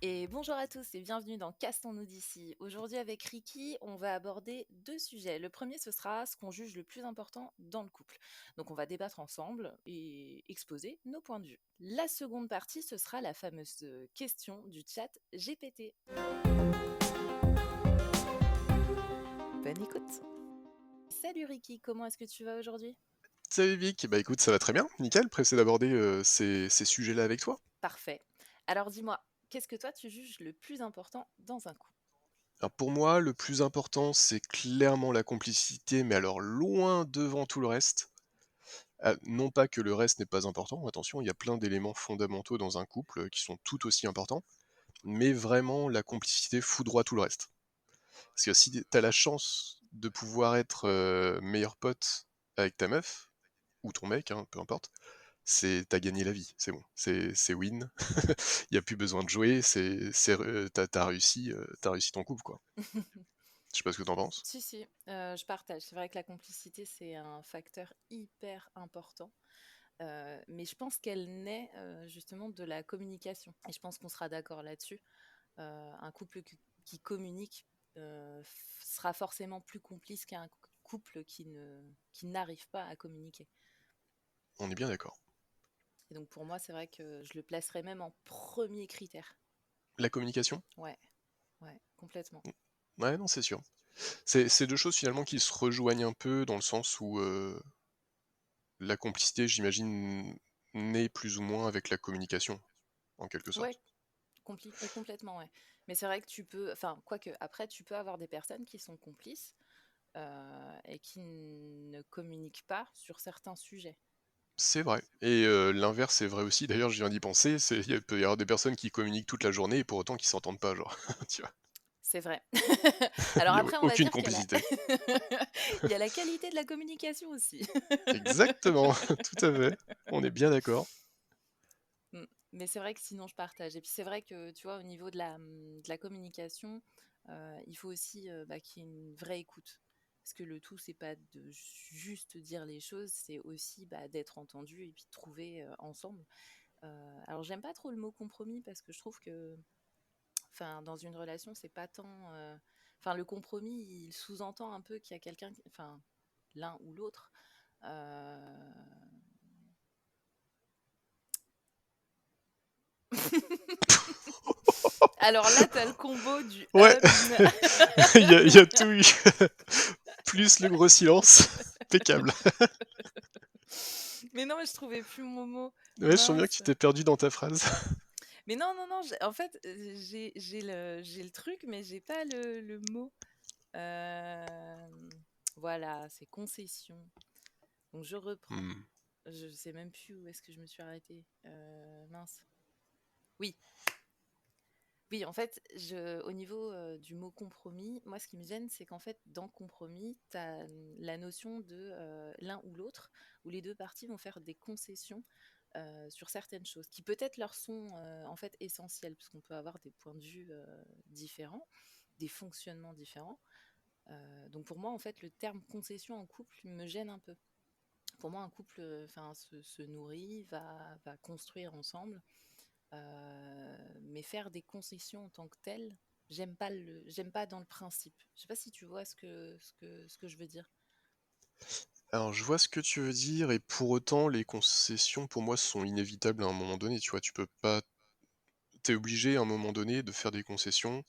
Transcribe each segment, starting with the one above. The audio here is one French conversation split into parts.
Et bonjour à tous et bienvenue dans Castons-nous d'ici. Aujourd'hui avec Ricky, on va aborder deux sujets. Le premier, ce sera ce qu'on juge le plus important dans le couple. Donc on va débattre ensemble et exposer nos points de vue. La seconde partie, ce sera la fameuse question du chat GPT. Bonne écoute. Salut Ricky, comment est-ce que tu vas aujourd'hui? Salut Vic, bah écoute, ça va très bien, nickel, pressé d'aborder ces sujets-là avec toi. Parfait. Alors dis-moi, qu'est-ce que toi tu juges le plus important dans un couple? Alors pour moi, le plus important, c'est clairement la complicité, mais alors loin devant tout le reste. Non pas que le reste n'est pas important, attention, il y a plein d'éléments fondamentaux dans un couple qui sont tout aussi importants, mais vraiment la complicité foudroie tout le reste. Parce que si t'as la chance de pouvoir être meilleur pote avec ta meuf, ou ton mec, hein, peu importe, t'as gagné la vie, c'est bon, c'est win. Il y a plus besoin de jouer, t'as réussi ton couple, quoi. Je sais pas ce que t'en penses. Si, si, je partage. C'est vrai que la complicité, c'est un facteur hyper important. Mais je pense qu'elle naît justement de la communication. Et je pense qu'on sera d'accord là-dessus. Un couple qui communique sera forcément plus complice qu'un couple qui n'arrive pas à communiquer. On est bien d'accord. Et donc pour moi, c'est vrai que je le placerais même en premier critère. La communication? Ouais, ouais, complètement. Ouais, non, c'est sûr. C'est deux choses finalement qui se rejoignent un peu dans le sens où la complicité, j'imagine, naît plus ou moins avec la communication, en quelque Ouais, sorte. complètement, ouais. Mais c'est vrai que tu peux, enfin, quoique, après, tu peux avoir des personnes qui sont complices et qui ne communiquent pas sur certains sujets. C'est vrai. Et l'inverse est vrai aussi. D'ailleurs, je viens d'y penser. Il peut y avoir des personnes qui communiquent toute la journée et pour autant qui s'entendent pas, genre. Tu vois. C'est vrai. Il Alors y a après, on va aucune dire qu'il y a complicité. il y a la qualité de la communication aussi. Exactement, tout à fait. On est bien d'accord. Mm. Mais c'est vrai que sinon, je partage. Et puis c'est vrai que, tu vois, au niveau de la communication, il faut aussi bah, qu'il y ait une vraie écoute. Parce que le tout, c'est pas de juste dire les choses, c'est aussi bah, d'être entendu et puis de trouver ensemble. Alors, j'aime pas trop le mot compromis parce que je trouve que, enfin, dans une relation, c'est pas tant. Enfin, le compromis, il sous-entend un peu qu'il y a quelqu'un, enfin, l'un ou l'autre. euh, Alors là, t'as le combo du Ouais, hum. il y a tout eu. Plus le gros silence. Impeccable. Mais non, mais je trouvais plus mon mot. Ouais, je sens bien que Mince. tu t'es perdu dans ta phrase. Mais non, non, non. En fait, j'ai le truc, mais j'ai pas le mot. Euh, Voilà, c'est concession. Donc je reprends. Hmm. Je sais même plus où est-ce que je me suis arrêtée. Mince. Oui, oui. En fait, au niveau du mot compromis, moi, ce qui me gêne, c'est qu'en fait, dans compromis, tu as la notion de l'un ou l'autre, où les deux parties vont faire des concessions sur certaines choses, qui peut-être leur sont en fait essentielles, parce qu'on peut avoir des points de vue différents, des fonctionnements différents. Donc pour moi, en fait, le terme concession en couple me gêne un peu. Pour moi, un couple se nourrit, va construire ensemble, mais faire des concessions en tant que telles, j'aime pas dans le principe. Je sais pas si tu vois ce que je veux dire. Alors, je vois ce que tu veux dire, et pour autant, les concessions, pour moi, sont inévitables à un moment donné, tu vois, tu peux pas... T'es obligé, à un moment donné, de faire des concessions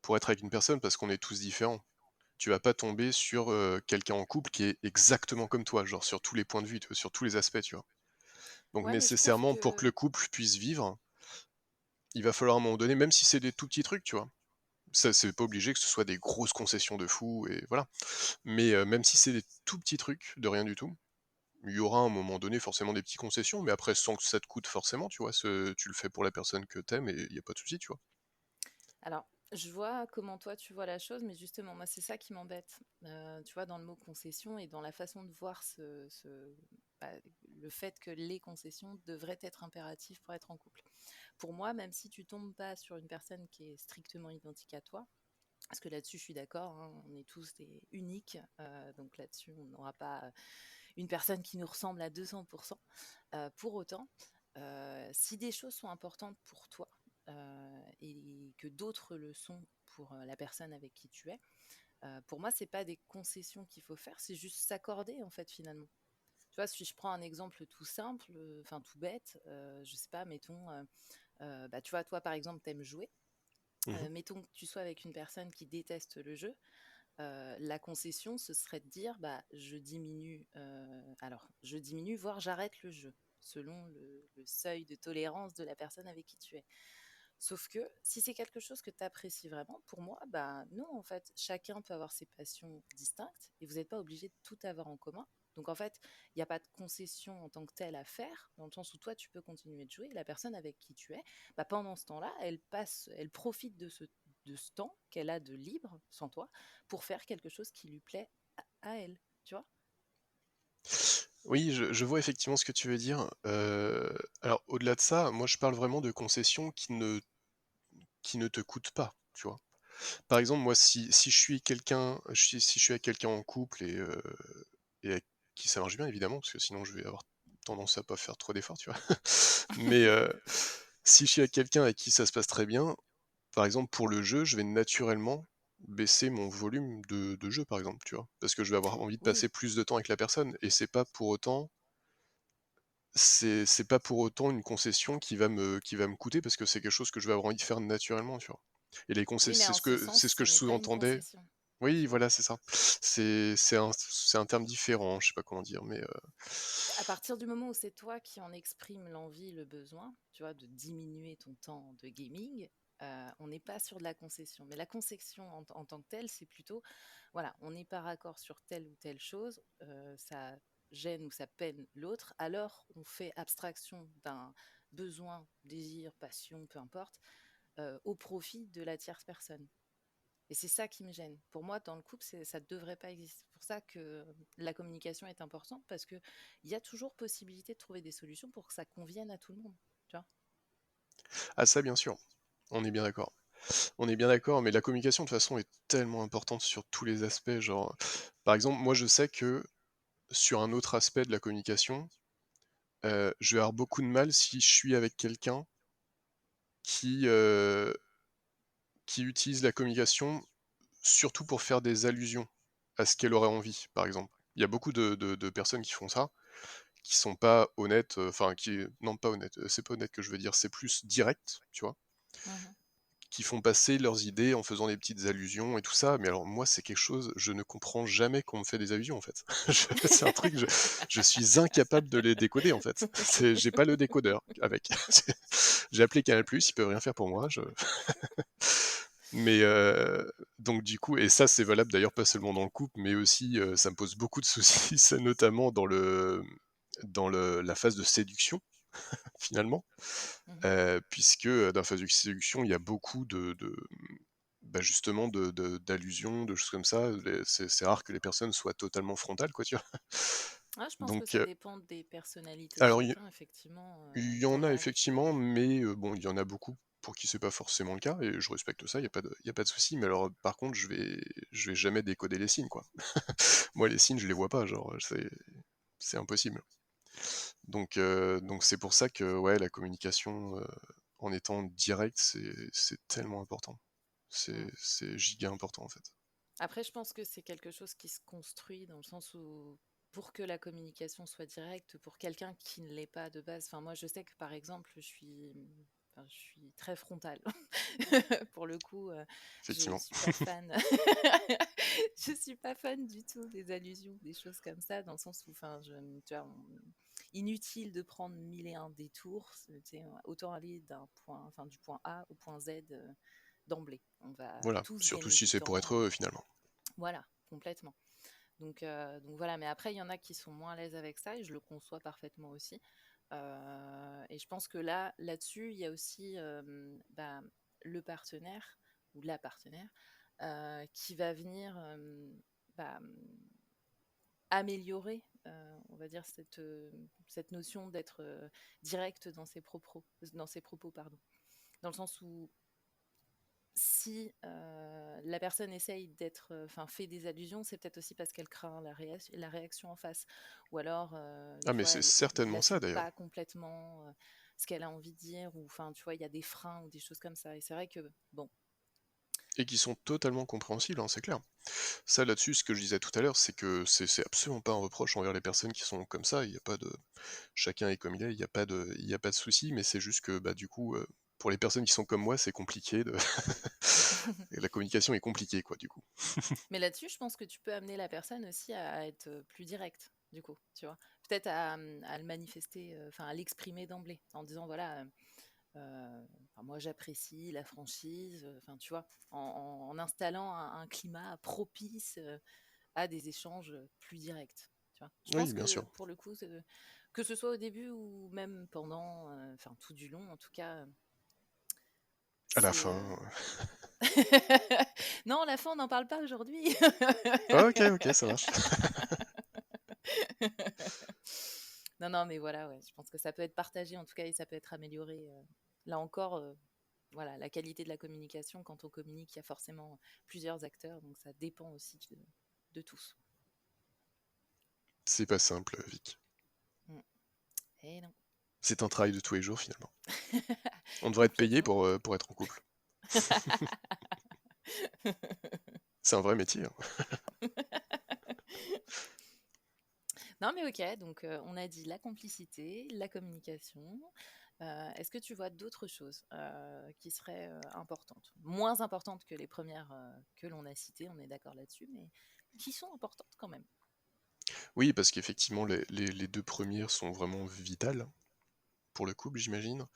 pour être avec une personne, parce qu'on est tous différents. Tu vas pas tomber sur quelqu'un en couple qui est exactement comme toi, genre sur tous les points de vue, tu vois, sur tous les aspects, tu vois. Donc Ouais, mais je trouve nécessairement, pour que que le couple puisse vivre, il va falloir à un moment donné, même si c'est des tout petits trucs, tu vois. Ça, c'est pas obligé que ce soit des grosses concessions de fou, et voilà. Mais même si c'est des tout petits trucs, de rien du tout, il y aura à un moment donné forcément des petites concessions, mais après sans que ça te coûte forcément, tu vois. Tu le fais pour la personne que t'aimes et il y a pas de souci, tu vois. Alors, je vois comment toi tu vois la chose, mais justement, moi, c'est ça qui m'embête. Tu vois, dans le mot concession et dans la façon de voir bah, le fait que les concessions devraient être impératives pour être en couple. Pour moi, même si tu tombes pas sur une personne qui est strictement identique à toi, parce que là-dessus, je suis d'accord, hein, on est tous uniques, donc là-dessus, on n'aura pas une personne qui nous ressemble à 200%. Pour autant, si des choses sont importantes pour toi, et que d'autres le sont pour la personne avec qui tu es, pour moi, c'est pas des concessions qu'il faut faire, c'est juste s'accorder en fait finalement. Tu vois, si je prends un exemple tout simple, enfin tout bête, je sais pas, mettons, bah, tu vois, toi par exemple, t'aimes jouer. Mhm. Mettons que tu sois avec une personne qui déteste le jeu, la concession, ce serait de dire, bah, je diminue, voire j'arrête le jeu, selon le seuil de tolérance de la personne avec qui tu es. Sauf que si c'est quelque chose que tu apprécies vraiment, pour moi, bah non, en fait, chacun peut avoir ses passions distinctes et vous n'êtes pas obligé de tout avoir en commun. Donc en fait, il n'y a pas de concession en tant que telle à faire, dans le sens où toi, tu peux continuer de jouer, et la personne avec qui tu es, bah, pendant ce temps-là, elle profite de ce temps qu'elle a de libre, sans toi, pour faire quelque chose qui lui plaît à elle, tu vois. Oui, je vois effectivement ce que tu veux dire. Alors, au-delà de ça, moi, je parle vraiment de concessions qui ne te coûtent pas, tu vois. Par exemple, moi, si je suis quelqu'un, si je suis avec quelqu'un en couple et avec qui ça marche bien, évidemment, parce que sinon je vais avoir tendance à pas faire trop d'efforts, tu vois. Mais si je suis avec quelqu'un avec qui ça se passe très bien, par exemple, pour le jeu, je vais naturellement baisser mon volume de jeu, par exemple, tu vois. Parce que je vais avoir envie de Oui, passer plus de temps avec la personne, et c'est pas pour autant une concession qui va me coûter, parce que c'est quelque chose que je vais avoir envie de faire naturellement, tu vois. Et les oui, mais concessions, en ce sens, c'est ce ce que je n'est pas une sous-entendais. concession, Oui, tu vois. voilà, c'est ça. C'est un terme différent, je sais pas comment dire, mais À partir du moment où c'est toi qui en exprime l'envie, le besoin, tu vois, de diminuer ton temps de gaming, on n'est pas sur de la concession. Mais la concession en tant que telle, c'est plutôt, voilà, on n'est pas raccord sur telle ou telle chose, ça gêne ou ça peine l'autre, alors on fait abstraction d'un besoin, désir, passion, peu importe, au profit de la tierce personne. Et c'est ça qui me gêne. Pour moi, dans le couple, ça ne devrait pas exister. C'est pour ça que la communication est importante parce qu'il y a toujours possibilité de trouver des solutions pour que ça convienne à tout le monde. Tu vois. ah ça, bien sûr, on est bien d'accord. On est bien d'accord, mais la communication de toute façon est tellement importante sur tous les aspects. Genre, par exemple, moi je sais que sur un autre aspect de la communication, je vais avoir beaucoup de mal si je suis avec quelqu'un qui, euh, qui utilise la communication surtout pour faire des allusions à ce qu'elle aurait envie, par exemple. Il y a beaucoup de personnes qui font ça, qui sont pas honnêtes, enfin non pas honnêtes, c'est pas honnête que je veux dire, c'est plus direct, tu vois, Mhm. qui font passer leurs idées en faisant des petites allusions et tout ça, mais alors moi c'est quelque chose, je ne comprends jamais qu'on me fait des allusions en fait. C'est un truc, je suis incapable de les décoder en fait. J'ai pas le décodeur avec. J'ai appelé Canal+, ils peuvent rien faire pour moi. Mais donc du coup, et ça c'est valable d'ailleurs pas seulement dans le couple, mais aussi ça me pose beaucoup de soucis, ça, notamment la phase de séduction finalement, Mhm. puisque dans la phase de séduction il y a beaucoup bah, justement d'allusions, de choses comme ça. C'est rare que les personnes soient totalement frontales, quoi, tu vois. Ah, je pense que Donc ça dépend des personnalités de alors chacun, effectivement. il y en T'en a as qui. effectivement, mais bon, il y en a beaucoup pour qui c'est pas forcément le cas, et je respecte ça, il y a pas de souci. Mais alors, par contre, je vais jamais décoder les signes, quoi. Moi, les signes, je les vois pas, genre, c'est impossible. Donc c'est pour ça que, ouais, la communication en étant directe, c'est tellement important. Mm. C'est giga important, en fait. Après, je pense que c'est quelque chose qui se construit dans le sens où, pour que la communication soit directe, pour quelqu'un qui ne l'est pas de base, enfin, moi, je sais que par exemple, je suis très frontale. Pour le coup, je Effectivement. suis pas fan. Je suis pas fan du tout des allusions, des choses comme ça, dans le sens où, enfin, tu vois, inutile de prendre mille et un détours. Autant aller du point A au point Z d'emblée. On va Voilà, tous surtout gagner si du c'est pour temps. être heureux, finalement. Voilà, complètement. Donc voilà, mais après, il y en a qui sont moins à l'aise avec ça et je le conçois parfaitement aussi. Et je pense que là-dessus, il y a aussi bah, le partenaire ou la partenaire qui va venir bah, améliorer, on va dire, cette notion d'être direct dans ses propos, pardon. Dans le sens où si la personne essaye enfin, fait des allusions, c'est peut-être aussi parce qu'elle craint la réaction en face. Ou alors, Ah, tu mais vois, c'est il certainement ça, l'assume d'ailleurs. pas complètement. ce qu'elle a envie de dire, ou enfin, tu vois, il y a des freins ou des choses comme ça. Et c'est vrai que, bon, Et qui sont totalement compréhensibles, hein, c'est clair. Ça, là-dessus, ce que je disais tout à l'heure, c'est que c'est absolument pas un reproche envers les personnes qui sont comme ça. Il y a pas de, chacun est comme il est. Il y a pas de souci. Mais c'est juste que, bah, du coup, pour les personnes qui sont comme moi, c'est compliqué. Et la communication est compliquée, quoi, du coup. mais là-dessus, je pense que tu peux amener la personne aussi à être plus directe, du coup, tu vois. Peut-être à le manifester, enfin à l'exprimer d'emblée, en disant voilà, enfin, moi j'apprécie la franchise, enfin tu vois, en installant un climat propice à des échanges plus directs, tu vois. Je Oui, pense bien que sûr. pour le coup, que ce soit au début ou même pendant, enfin tout du long, en tout cas, À la c'est. fin. Non, la fin, on n'en parle pas aujourd'hui. Ok, ok, ça marche. Non, non, mais voilà, ouais, je pense que ça peut être partagé en tout cas et ça peut être amélioré. Là encore, voilà, la qualité de la communication, quand on communique, il y a forcément plusieurs acteurs, donc ça dépend aussi de tous. C'est pas simple, Vic. Mm. Et non, C'est un travail de tous les jours, finalement. On devrait être payé complètement. pour être en couple. C'est un vrai métier, hein. Non, mais ok, donc on a dit la complicité, la communication. Est-ce que tu vois d'autres choses qui seraient importantes? Moins importantes que les premières que l'on a citées, on est d'accord là-dessus, mais qui sont importantes quand même. Oui, parce qu'effectivement, les deux premières sont vraiment vitales pour le couple, j'imagine.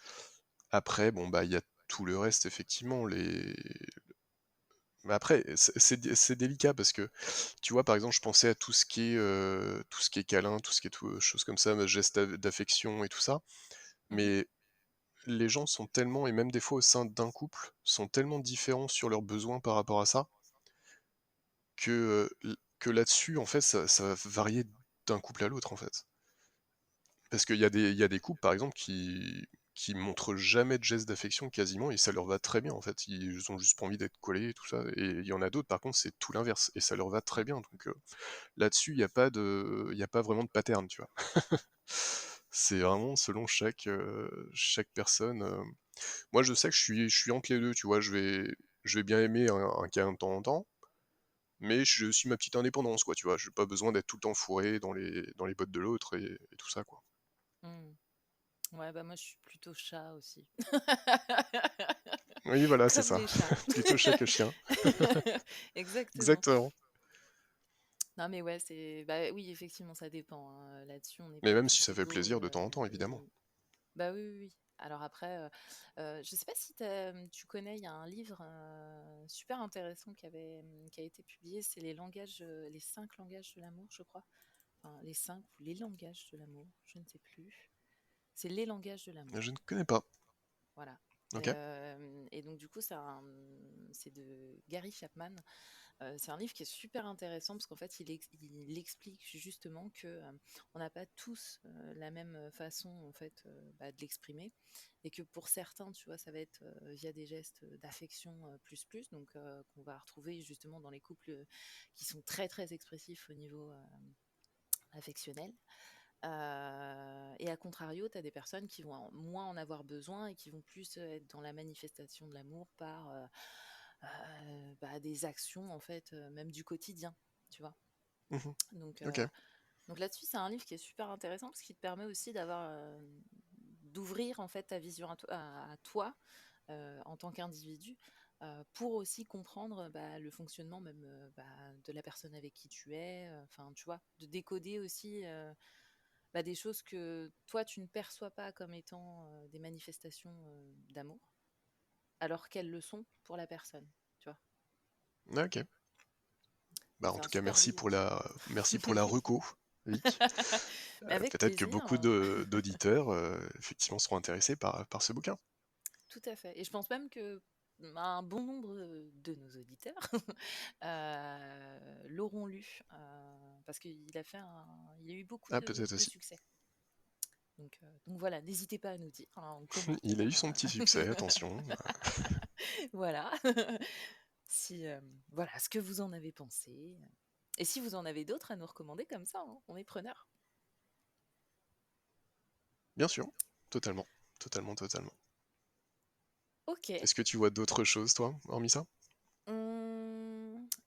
Après, bon, bah, il y a tout le reste, effectivement. Mais après, c'est délicat parce que, tu vois, par exemple, je pensais à tout ce qui est câlin, tout ce qui est choses comme ça, gestes d'affection et tout ça. Mhm, Mais les gens sont tellement, et même des fois au sein d'un couple, sont tellement différents sur leurs besoins par rapport à ça, que là-dessus, en fait, ça va varier d'un couple à l'autre, en fait. Parce il y a des couples, par exemple, qui montrent jamais de gestes d'affection quasiment, et ça leur va très bien, en fait. Ils ont juste pas envie d'être collés et tout ça. Et il y en a d'autres, par contre, c'est tout l'inverse, et ça leur va très mm, bien. Donc là-dessus, il y a pas vraiment de pattern, tu vois. C'est vraiment selon chaque personne. Moi, je sais que je suis entre les deux, tu vois. Je vais bien aimer un câlin de temps en temps, mais j'ai aussi ma petite indépendance, quoi, tu vois. J'ai pas besoin d'être tout le temps fourré dans les bottes de l'autre et tout ça, quoi. mm. Ouais, bah moi je suis plutôt chat aussi. Oui, voilà, c'est Comme ça. les chats. Plutôt chat que chien. Exactement. Exactement. Non mais ouais, c'est bah oui, effectivement, ça dépend, hein. Là-dessus, on n'est Mais pas même si tous ça fait égaux. plaisir de temps en temps, évidemment. Bah oui, oui, oui. Alors après, je sais pas si tu connais, il y a un livre super intéressant qui a été publié, c'est les 5 langages de l'amour, je crois. Enfin, les 5 ou les langages de l'amour, je ne sais plus. C'est les langages de l'amour. Je ne connais pas. Voilà. Ok. Et donc du coup, c'est de Gary Chapman. C'est un livre qui est super intéressant parce qu'en fait, il explique justement que on n'a pas tous la même façon en fait de l'exprimer et que pour certains, tu vois, ça va être via des gestes d'affection plus plus, donc qu'on va retrouver justement dans les couples qui sont très très expressifs au niveau affectionnel. Et à contrario, tu as des personnes qui vont moins en avoir besoin et qui vont plus être dans la manifestation de l'amour par des actions, en fait, même du quotidien, tu vois. Mhm. Donc, Ok. donc là-dessus, c'est un livre qui est super intéressant parce qu'il te permet aussi d'ouvrir en fait ta vision à toi en tant qu'individu pour aussi comprendre le fonctionnement même de la personne avec qui tu es. Enfin, tu vois, de décoder aussi des choses que toi, tu ne perçois pas comme étant des manifestations d'amour, alors qu'elles le sont pour la personne, tu vois. Ok. Bah, Donc en c'est un tout cas, super livre. merci pour la reco, Vic. Mais avec Peut-être que plaisir, beaucoup hein. d'auditeurs, effectivement, seront intéressés par ce bouquin. Tout à fait. Et je pense même que un bon nombre de nos auditeurs l'auront lu parce qu'il a il a eu beaucoup Ah, peut-être de aussi. succès. Donc voilà, n'hésitez pas à nous dire hein, en Il a eu commentaire. son petit succès, attention. Voilà. Si voilà ce que vous en avez pensé. Et si vous en avez d'autres à nous recommander comme ça, hein, on est preneur. Bien sûr, totalement. totalement, totalement. Ok. Est-ce que tu vois d'autres choses, toi, hormis ça?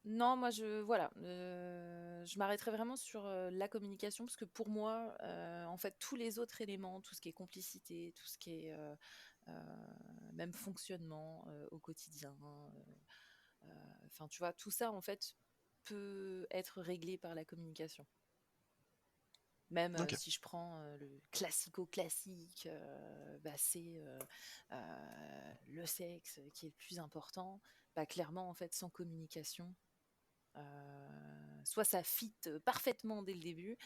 Non, moi voilà, je m'arrêterai vraiment sur la communication parce que pour moi, en fait, tous les autres éléments, tout ce qui est complicité, tout ce qui est euh, même fonctionnement au quotidien, enfin, tu vois, tout ça en fait peut être réglé par la communication. Même Ok, si je prends le classico-classique, bah, c'est le sexe qui est le plus important. Bah, clairement, en fait, sans communication, soit ça fit parfaitement dès le début,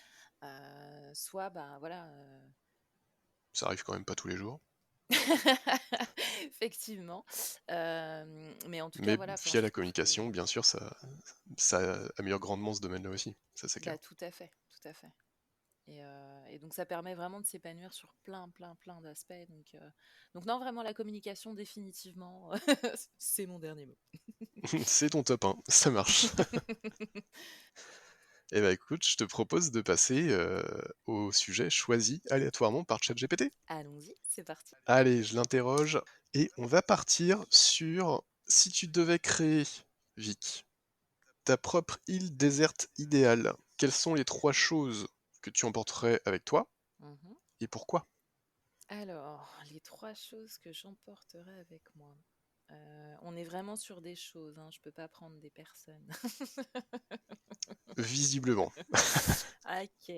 soit, bah voilà. ça arrive quand même pas tous les jours. Effectivement. Mais en tout cas, Mais voilà, enfin, via je la trouve que. communication, bien sûr, ça améliore grandement ce domaine-là aussi, ça c'est clair. Bah, tout à fait, tout à fait. Et donc ça permet vraiment de s'épanouir sur plein, plein, plein d'aspects. Donc non, vraiment la communication définitivement, c'est mon dernier mot. C'est ton top 1, ça marche. Eh ben écoute, je te propose de passer au sujet choisi aléatoirement par ChatGPT. Allons-y, c'est parti. Allez, je l'interroge et on va partir sur si tu devais créer, Vic, ta propre île déserte idéale, quelles sont les 3 choses que tu emporterais avec toi Mhm. et pourquoi? Alors, les 3 choses que j'emporterai avec moi. On est vraiment sur des choses, hein, je peux pas prendre des personnes. Visiblement. Ok,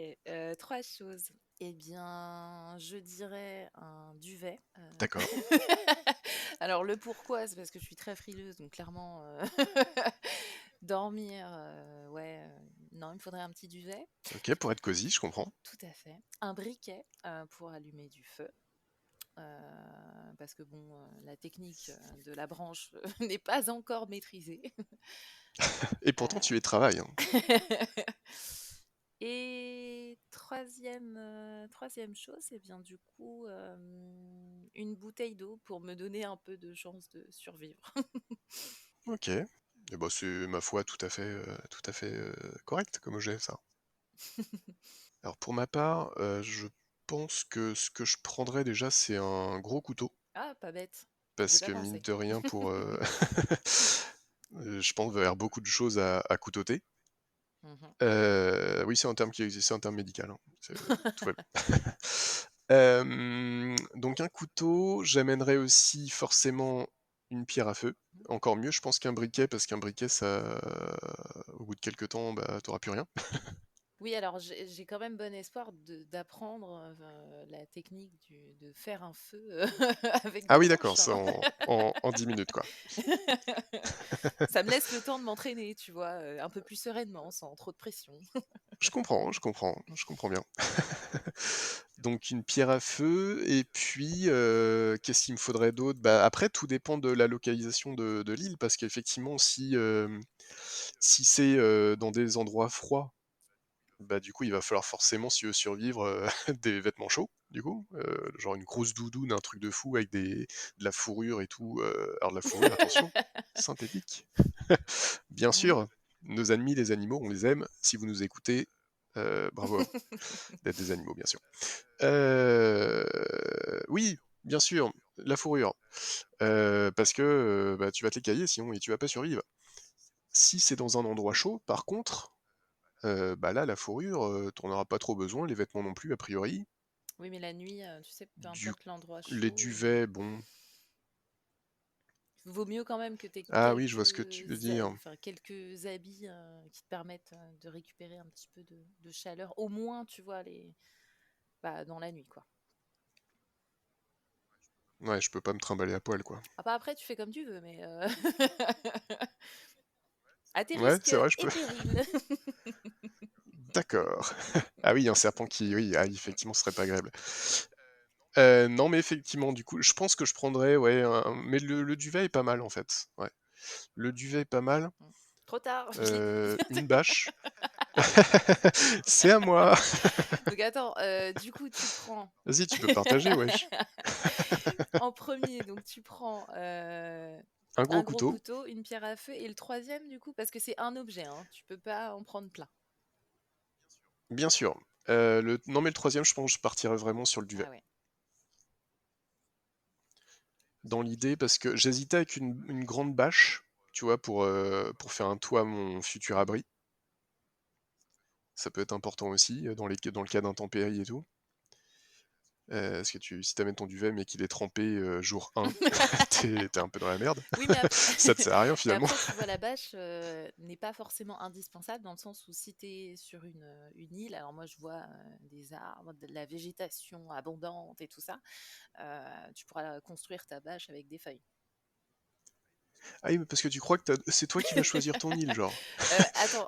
3 choses. Eh bien, je dirais un duvet. D'accord. Alors, le pourquoi, c'est parce que je suis très frileuse, donc clairement, dormir, ouais, non, il me faudrait un petit duvet. Ok, pour être cosy, je comprends. Tout à fait. Un briquet pour allumer du feu. Parce que bon, la technique de la branche n'est pas encore maîtrisée. Et pourtant, tu y Euh, travailles, hein. Et troisième chose, c'est bien du coup une bouteille d'eau pour me donner un peu de chance de survivre. Ok. Et bah, c'est ma foi tout à fait correct comme objet, ça. Alors pour ma part, je pense que ce que je prendrais déjà, c'est un gros couteau. Ah, pas bête. J'ai Parce pas que mine pensé. de rien, je pense qu'il va y avoir beaucoup de choses à couteauter. Mhm. Oui, c'est un terme qui existe, c'est un terme médical, hein. Tout va bien. Donc un couteau, j'amènerais aussi forcément une pierre à feu. Encore mieux, je pense qu'un briquet, parce qu'un briquet, ça, au bout de quelques temps, bah, t'auras plus rien. Oui, alors j'ai quand même bon espoir d'apprendre la technique de faire un feu avec Ah des oui, d'accord, manches, c'est hein. en 10 minutes, quoi. Ça me laisse le temps de m'entraîner, tu vois, un peu plus sereinement, sans trop de pression. Je comprends bien. Donc une pierre à feu, et puis qu'est-ce qu'il me faudrait d'autre? Bah, après, tout dépend de la localisation de l'île, parce qu'effectivement, si c'est dans des endroits froids, bah du coup, il va falloir forcément, si tu veux survivre, des vêtements chauds, du coup, genre une grosse doudoune, un truc de fou avec de la fourrure et tout. Alors de la fourrure, attention, synthétique. Bien Mhm. sûr, nos amis les animaux, on les aime. Si vous nous écoutez, bravo à vous d'être des animaux, bien sûr. Oui, bien sûr, la fourrure. Parce que bah, tu vas te les cailler sinon et tu vas pas survivre. Si c'est dans un endroit chaud, par contre, bah là, la fourrure, t'en auras pas trop besoin, les vêtements non plus, a priori. Oui, mais la nuit, tu sais, peu Du... importe l'endroit Les chaud, duvets, bon. vaut mieux quand même que tu aies Ah oui, je vois ce que tu veux dire. enfin, quelques habits qui te permettent de récupérer un petit peu de chaleur, au moins, tu vois, bah, dans la nuit, quoi. Ouais, je peux pas me trimballer à poil, quoi. Ah, bah, après, tu fais comme tu veux, mais à tes Ouais, risques c'est vrai, je et peux. périls. D'accord. Ah oui, un serpent qui, oui, ah, effectivement, ce serait pas agréable. Non, mais effectivement, du coup, je pense que je prendrais, ouais, mais le duvet est pas mal en fait. Ouais. Le duvet est pas mal. Trop tard, je l'ai dit. Une bâche. C'est à moi. Donc attends, du coup, tu prends Vas-y, tu peux partager, wesh. en premier, donc tu prends Un gros un gros couteau, couteau, une pierre à feu, et le troisième, du coup, parce que c'est un objet, hein, tu peux pas en prendre plein. bien sûr. Non, mais le troisième, je pense que je partirais vraiment sur le duvet. Ah ouais. dans l'idée, parce que j'hésitais avec une grande bâche, tu vois, pour faire un toit à mon futur abri. Ça peut être important aussi, dans le cas d'intempéries et tout. Parce que si t'amènes ton duvet mais qu'il est trempé jour 1, t'es un peu dans la merde. Oui, mais après, Ça te sert à rien mais finalement. après, tu vois, la bâche n'est pas forcément indispensable dans le sens où si tu es sur une île, alors moi je vois des arbres, de la végétation abondante et tout ça, tu pourras construire ta bâche avec des feuilles. Ah oui, mais parce que tu crois que c'est toi qui vas choisir ton île, genre. Attends,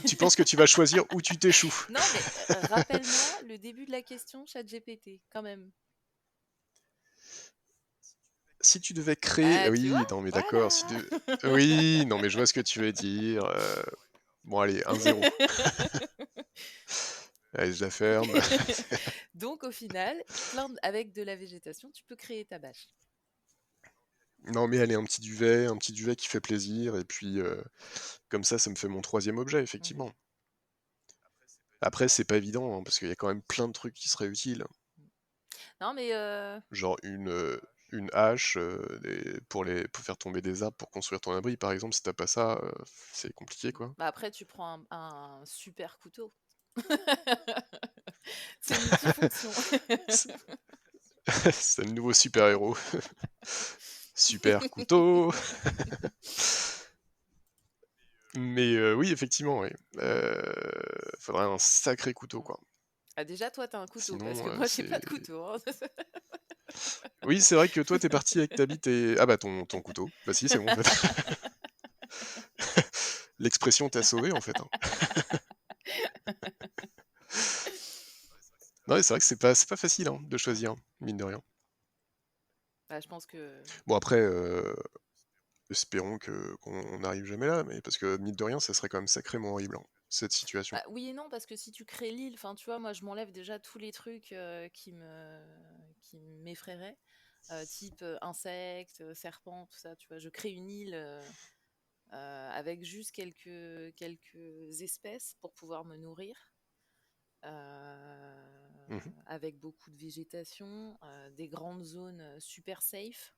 Tu penses que tu vas choisir où tu t'échoues. non, mais rappelle-moi le début de la question, ChatGPT, quand même. Si tu devais créer... Ah, tu vois? Oui, non mais d'accord. Voilà. Oui, non mais je vois ce que tu veux dire. Bon allez, 1-0. Allez, je la ferme. Donc au final, avec de la végétation, tu peux créer ta bâche. Non mais allez, un petit duvet qui fait plaisir, et puis comme ça me fait mon troisième objet, Mhm. effectivement. Après, c'est pas évident, hein, parce qu'il y a quand même plein de trucs qui seraient utiles. Non, mais Genre une hache pour faire tomber des arbres pour construire ton abri, par exemple. Si t'as pas ça, c'est compliqué, quoi. bah après, tu prends un super couteau. C'est multifonction. C'est c'est le nouveau super-héros. Super couteau. Mais oui, effectivement, oui. Faudrait un sacré couteau, quoi. Ah, déjà, toi, t'as un couteau, parce Sinon, que moi, j'ai pas c'est... de couteau, hein. Oui, c'est vrai que toi, t'es parti avec ta bite et... Ah bah, ton couteau. Bah si, c'est bon, en fait. L'expression t'a sauvé, en fait, hein. Non, mais c'est vrai que c'est pas facile, hein, de choisir, mine de rien. Bah, je pense que... Bon, après, espérons qu'on n'arrive jamais là, mais parce que, mine de rien, ça serait quand même sacrément horrible, hein, cette situation. Bah, oui et non, parce que si tu crées l'île, enfin, tu vois, moi, je m'enlève déjà tous les trucs qui m'effrairaient, type insectes, serpents, tout ça, tu vois. Je crée une île avec juste quelques espèces pour pouvoir me nourrir, Mhm. avec beaucoup de végétation, des grandes zones super safe.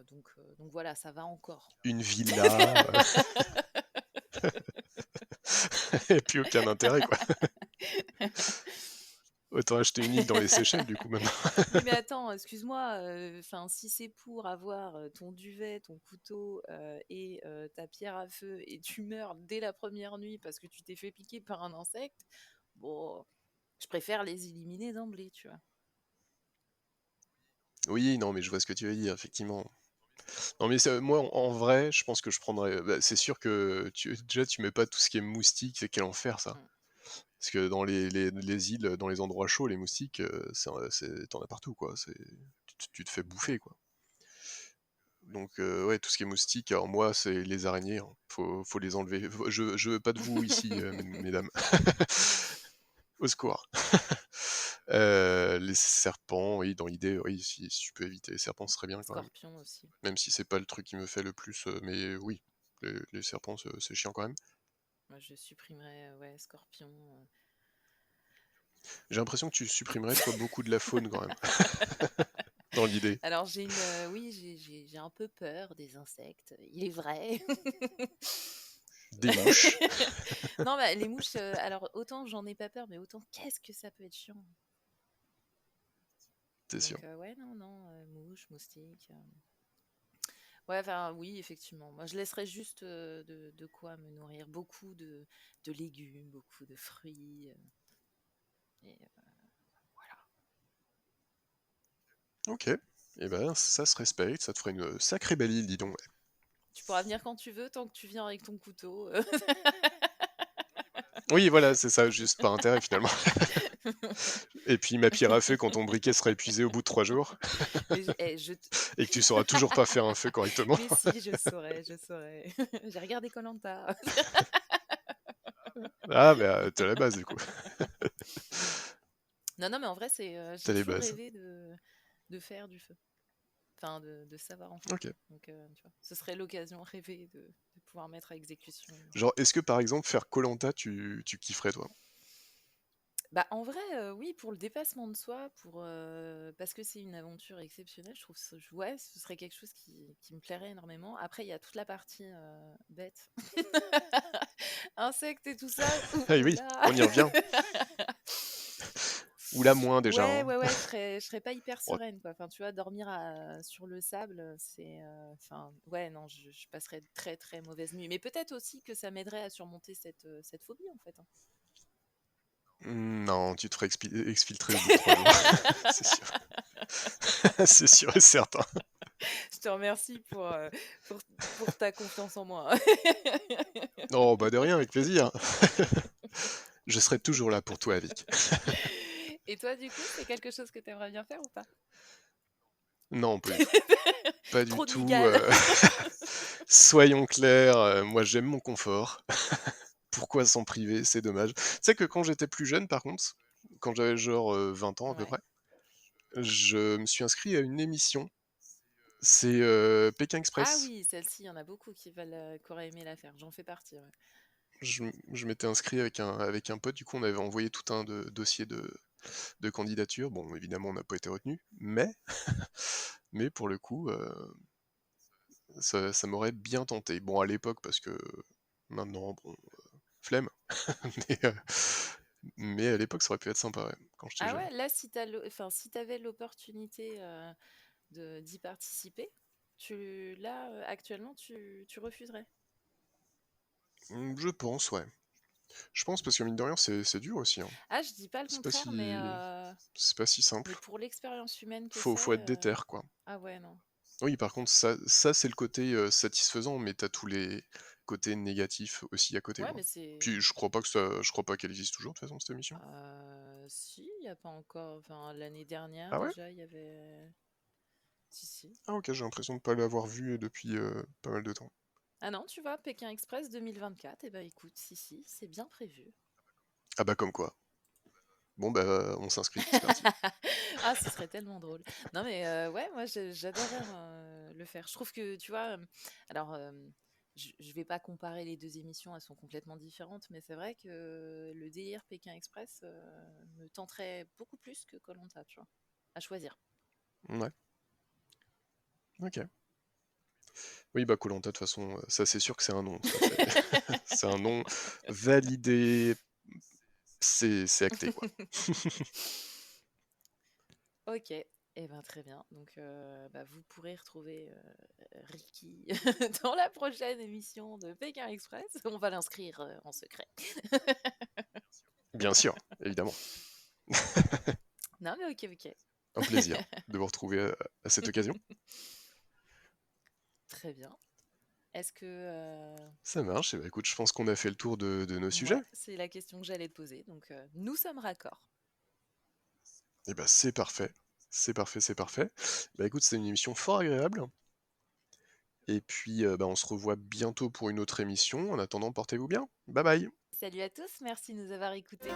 Donc voilà, ça va encore. Une villa, et puis aucun intérêt, quoi. Autant acheter une île dans les Seychelles, du coup, maintenant. Oui, mais attends, excuse-moi. Enfin, si c'est pour avoir ton duvet, ton couteau et ta pierre à feu, et tu meurs dès la première nuit parce que tu t'es fait piquer par un insecte, bon, je préfère les éliminer d'emblée, tu vois. Oui, non, mais je vois ce que tu veux dire, effectivement. Non, mais moi, en vrai, je pense que je prendrais. Bah, c'est sûr que déjà, tu mets pas tout ce qui est moustique, c'est quel enfer, ça. Mm. Parce que dans les îles, dans les endroits chauds, les moustiques, t'en as partout, quoi. Tu te fais bouffer, quoi. Donc, ouais, tout ce qui est moustique, alors moi, c'est les araignées, hein. Faut les enlever. Je veux pas de vous ici, mesdames. Au secours. Les serpents, oui, dans l'idée, oui, si tu peux éviter les serpents, ce serait bien quand même. Scorpion aussi. Même si c'est pas le truc qui me fait le plus, mais oui, les serpents, c'est chiant quand même. Moi, je supprimerais, ouais, scorpion. J'ai l'impression que tu supprimerais, toi, beaucoup de la faune quand même, dans l'idée. Alors, oui, j'ai un peu peur des insectes, il est vrai. Des mouches, Non, bah, les mouches, alors autant j'en ai pas peur, mais autant qu'est-ce que ça peut être chiant. c'est sûr. Donc, ouais, non, non, mouches, moustiques. Ouais, enfin, oui, effectivement. Moi, je laisserais juste de quoi me nourrir. Beaucoup de légumes, beaucoup de fruits. Et voilà. Ok, et ben ça se respecte, ça te ferait une sacrée belle île, dis donc. Ouais. Tu pourras venir quand tu veux, tant que tu viens avec ton couteau. Oui, voilà, c'est ça, juste par intérêt finalement. Et puis ma pierre à feu quand ton briquet sera épuisé au bout de 3 jours, Mais, et que tu sauras toujours pas faire un feu correctement. Mais si, je saurais, je saurais. J'ai regardé koh. Ah, bah t'as la base du coup, Non, non, mais en vrai, j'ai t'as les toujours bases. rêvé de faire du feu. Enfin, de savoir en faire. Ok. Donc, tu vois, ce serait l'occasion rêvée de pouvoir mettre à exécution. Genre, est-ce que par exemple faire koh tu kifferais toi? Bah, en vrai, oui, pour le dépassement de soi, parce que c'est une aventure exceptionnelle, je trouve ouais, ce serait quelque chose qui me plairait énormément. Après, il y a toute la partie, bête, insectes et tout ça, Ah ouh oui, là! on y revient. Ou là, moins déjà, Ouais, hein. ouais, ouais, je serais pas hyper Oh, sereine, quoi. Enfin, tu vois, dormir sur le sable, enfin, ouais, non, je passerais de très, très mauvaises nuits. Mais peut-être aussi que ça m'aiderait à surmonter cette phobie, en fait, hein. non, tu te ferais exfiltrer au bout de 3 jours, c'est sûr. C'est sûr et certain. Je te remercie pour, pour ta confiance en moi. Oh, bah de rien, avec plaisir. Je serai toujours là pour toi, Vic. Et toi, du coup, c'est quelque chose que tu aimerais bien faire ou pas? Non, pas du tout. Pas du Trop de tout. migales. Soyons clairs, moi j'aime mon confort. Pourquoi s'en priver? C'est dommage. Tu sais que quand j'étais plus jeune, par contre, quand j'avais genre 20 ans à peu Ouais. près, je me suis inscrit à une émission. C'est Pékin Ah Express. oui, celle-ci, il y en a beaucoup qui auraient aimé la faire. J'en fais partie, ouais. Je m'étais inscrit avec un pote, du coup on avait envoyé tout un dossier de candidature. Bon, évidemment, on n'a pas été retenu, mais pour le coup, ça m'aurait bien tenté. Bon, à l'époque, parce que maintenant, bon, flemme, mais, euh, mais à l'époque, ça aurait pu être sympa, ouais, quand j'étais Ah jeune. ouais, là, enfin, si tu avais l'opportunité d'y participer, là, actuellement, tu refuserais. Je pense, ouais. Je pense parce que mine de rien, c'est dur aussi, hein. Ah, je dis pas le C'est pas contraire, mais, si, c'est pas si simple. pour l'expérience humaine que Faut c'est. être déter, quoi. Ah ouais, non. Oui, par contre, ça c'est le côté satisfaisant, mais t'as tous les côtés négatifs aussi à côté, Ouais, quoi. mais c'est. Puis je crois pas qu'elle existe toujours de toute façon cette émission. Si, il n'y a pas encore. Enfin, l'année dernière, Ah ouais? déjà, il y avait. Si, si. Ah ok, j'ai l'impression de pas l'avoir vu depuis pas mal de temps. Ah non, tu vois, Pékin Express 2024, eh ben écoute, si, si, c'est bien prévu. Ah bah comme quoi. Bon bah on s'inscrit, c'est parti. Ah, ce serait tellement drôle. Non, mais ouais, moi, j'adorerais le faire. Je trouve que, tu vois, alors, je vais pas comparer les deux émissions, elles sont complètement différentes, mais c'est vrai que le délire Pékin Express me tenterait beaucoup plus que koh tu vois, à choisir. Ouais, ok. Oui bah koh de toute façon, ça c'est sûr que c'est un nom. Ça, c'est un nom validé, c'est acté quoi. Ok, eh ben très bien. Donc, bah, vous pourrez retrouver Ricky dans la prochaine émission de Pékin Express. On va l'inscrire en secret. Bien sûr, évidemment. Non, mais ok, ok. Un plaisir de vous retrouver à cette occasion. Très bien. Est-ce que... Ça marche, et bah écoute, je pense qu'on a fait le tour de nos sujets. Ouais, c'est la question que j'allais te poser. Donc, nous sommes raccords. Et bah c'est parfait. C'est parfait, c'est parfait. Bah écoute, c'était une émission fort agréable. Et puis bah, on se revoit bientôt pour une autre émission. En attendant, portez-vous bien. Bye bye. Salut à tous, merci de nous avoir écoutés.